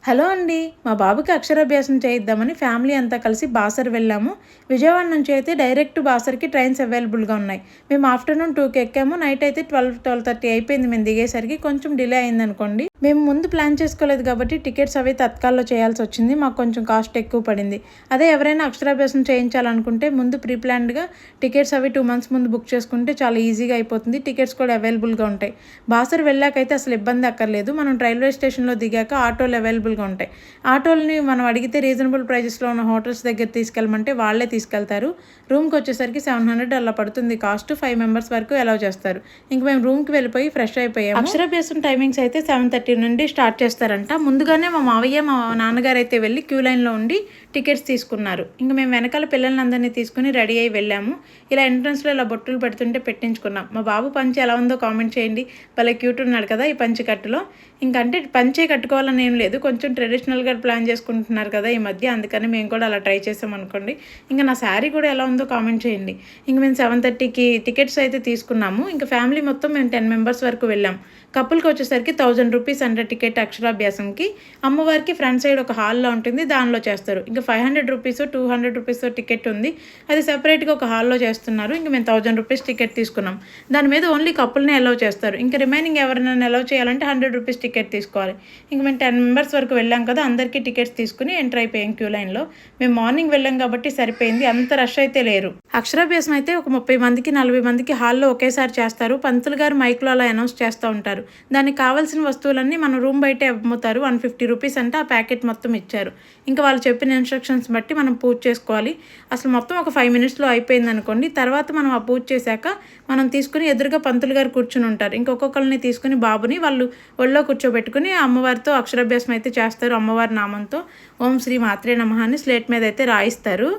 Hello అండి, మా బాబుకి అక్షరాభ్యాసం చేయిద్దామని ఫ్యామిలీ అంతా కలిసి బాసర్ వెళ్ళాము. విజయవాడ నుంచి అయితే డైరెక్ట్ బాసర్కి ట్రైన్స్ అవైలబుల్గా ఉన్నాయి. మేము ఆఫ్టర్నూన్ 2కి ఎక్కాము. నైట్ అయితే 12-12:30 అయిపోయింది మేము దిగేసరికి. కొంచెం డిలే అయిందనుకోండి. మేము ముందు ప్లాన్ చేసుకోలేదు కాబట్టి టికెట్స్ అవి తత్కాల్లో చేయాల్సి వచ్చింది. మాకు కొంచెం కాస్ట్ ఎక్కువ పడింది. అదే ఎవరైనా అక్షరాభ్యాసం చేయించాలనుకుంటే ముందు ప్రీప్లాన్డ్గా టికెట్స్ అవి 2 months ముందు బుక్ చేసుకుంటే చాలా ఈజీగా అయిపోతుంది. టికెట్స్ కూడా అవైలబుల్గా ఉంటాయి. బాసర్ వెళ్ళాకైతే అసలు ఇబ్బంది అక్కర్లేదు. మనం రైల్వే స్టేషన్లో దిగాక ఆటోలు అవైలబుల్గా ఉంటాయి. ఆటోలని మనం అడిగితే రీజనబుల్ ప్రైజెస్లో ఉన్న హోటల్స్ దగ్గర తీసుకెళ్ళమంటే వాళ్ళే తీసుకెళ్తారు. రూమ్కి వచ్చేసరికి 700 అలా పడుతుంది కాస్ట్. 5 members వరకు అలౌ చేస్తారు. ఇంక మేము రూమ్కి వెళ్ళిపోయి ఫ్రెష్ అయిపోయాము. అక్షరాభ్యాసం టైమింగ్స్ అయితే 7:30 నుండి స్టార్ట్ చేస్తారంట. ముందుగానే మా మావయ్య మా నాన్నగారు అయితే వెళ్ళి క్యూ లైన్లో ఉండి టికెట్స్ తీసుకున్నారు. ఇంక మేము వెనకాల పిల్లలందరినీ తీసుకుని రెడీ అయ్యి వెళ్ళాము. ఇలా ఎంట్రన్స్లో ఇలా బొట్టులు పెడుతుంటే పెట్టించుకున్నాం. మా బాబు పంచి ఎలా ఉందో కామెంట్ చేయండి. భలే క్యూట్ ఉన్నాడు కదా ఈ పంచి కట్టులో. ఇంకంటే పంచే కట్టుకోవాలని ఏం లేదు, కొంచెం ట్రెడిషనల్గా ప్లాన్ చేసుకుంటున్నారు కదా ఈ మధ్య, అందుకని మేము కూడా అలా ట్రై చేసాం అనుకోండి. ఇంకా నా శారీ కూడా ఎలా ఉందో కామెంట్ చేయండి. ఇంక మేము 7:30కి టికెట్స్ అయితే తీసుకున్నాము. ఇంకా ఫ్యామిలీ మొత్తం మేము 10 members వరకు వెళ్ళాం. కపుల్కి వచ్చేసరికి 1000 రూపీస్ అంటే టికెట్ అక్షరాభ్యాసంకి. అమ్మవారికి ఫ్రంట్ సైడ్ ఒక హాల్లో ఉంటుంది, దానిలో చేస్తారు. ఇంకా 500 రూపీస్ 200 రూపీస్ టికెట్ ఉంది, అది సెపరేట్గా ఒక హాల్లో చేస్తున్నారు. ఇంక మేము 1000 రూపీస్ టికెట్ తీసుకున్నాం. దాని మీద ఓన్లీ కపుల్నే అలౌ చేస్తారు. ఇంకా రిమైనింగ్ ఎవరైనా అలౌ చేయాలంటే 100 రూపీస్ టికెట్ తీసుకోవాలి. ఇంక మేము 10 members వరకు వెళ్ళాం కదా, అందరికీ టికెట్స్ తీసుకుని ఎంటర్ అయిపోయాం క్యూ లైన్లో. మేము మార్నింగ్ వెళ్ళాం కాబట్టి సరిపోయింది, అంత రష్ అయితే లేరు. అక్షరాభ్యాసం అయితే ఒక 30 మందికి 40 మందికి హాల్లో ఒకేసారి చేస్తారు. పంతులు గారు మైక్లో అలా అనౌన్స్ చేస్తూ ఉంటారు. దానికి కావాల్సిన వస్తువులన్నీ మన రూమ్ బయటే అమ్ముతారు. 150 రూపీస్ అంటే ఆ ప్యాకెట్ మొత్తం ఇచ్చారు. ఇంకా వాళ్ళు చెప్పిన ఇన్స్ట్రక్షన్స్ బట్టి మనం పూజ చేసుకోవాలి. అసలు మొత్తం ఒక 5 minutesలో అయిపోయింది అనుకోండి. తర్వాత మనం ఆ పూజ చేశాక మనం తీసుకుని ఎదురుగా పంతులు గారు కూర్చుని ఉంటారు. ఇంకొకరిని తీసుకుని బాబుని వాళ్ళు ఒళ్ళో కూర్చోబెట్టుకుని అమ్మవారితో అక్షరాభ్యాసం అయితే చేస్తారు. అమ్మవారి నామంతో ఓం శ్రీ మాత్రే నమః అని స్లేట్ మీద అయితే రాయిస్తారు.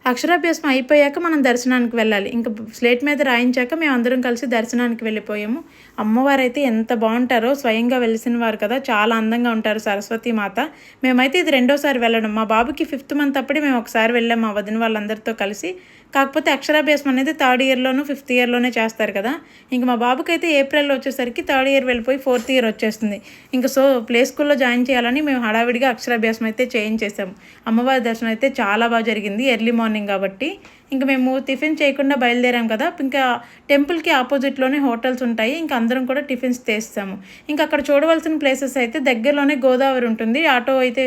అక్షరాభ్యాసం అయిపోయాక మనం దర్శనానికి వెళ్ళాలి. ఇంకా స్లేట్ మీద రాయించాక మేము అందరం కలిసి దర్శనానికి వెళ్ళిపోయాము. అమ్మవారు అయితే ఎంత బాగుంటారో, స్వయంగా వెలిసిన వారు కదా, చాలా అందంగా ఉంటారు సరస్వతి మాత. మేమైతే ఇది 2వసారి వెళ్ళడం. మా బాబుకి 5th month అప్పుడే మేము ఒకసారి వెళ్ళాము మా వదిన వాళ్ళందరితో కలిసి. కాకపోతే అక్షరాభ్యాసం అనేది 3rd yearలోను 5th yearలోనే చేస్తారు కదా. ఇంక మా బాబుకి అయితే ఏప్రిల్లో వచ్చేసరికి 3rd year వెళ్ళిపోయి 4th year వచ్చేస్తుంది. ఇంకా ప్లే స్కూల్లో జాయిన్ చేయాలని మేము హడావిడిగా అక్షరాభ్యాసం అయితే చేయించేసాము. అమ్మవారి దర్శనం అయితే చాలా బాగా జరిగింది, ఎర్లీ మార్నింగ్ కాబట్టి. ఇంకా మేము టిఫిన్ చేయకుండా బయలుదేరాం కదా. ఇంకా టెంపుల్కి ఆపోజిట్లోనే హోటల్స్ ఉంటాయి. ఇంకా అందరం కూడా టిఫిన్స్ చేస్తాము. ఇంకా అక్కడ చూడవలసిన ప్లేసెస్ అయితే దగ్గరలోనే గోదావరి ఉంటుంది. ఆటో అయితే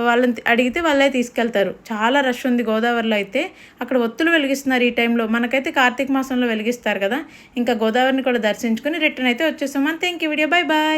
వాళ్ళని అడిగితే వాళ్ళే తీసుకెళ్తారు. చాలా రష్ ఉంది గోదావరిలో అయితే. అక్కడ ఒత్తులు వెలిగిస్తున్నారు ఈ టైంలో. మనకైతే కార్తీక మాసంలో వెలిగిస్తారు కదా. ఇంకా గోదావరిని కూడా దర్శించుకుని రిటర్న్ అయితే వచ్చేసాం. అంతే, ఇంక వీడియో. Bye bye.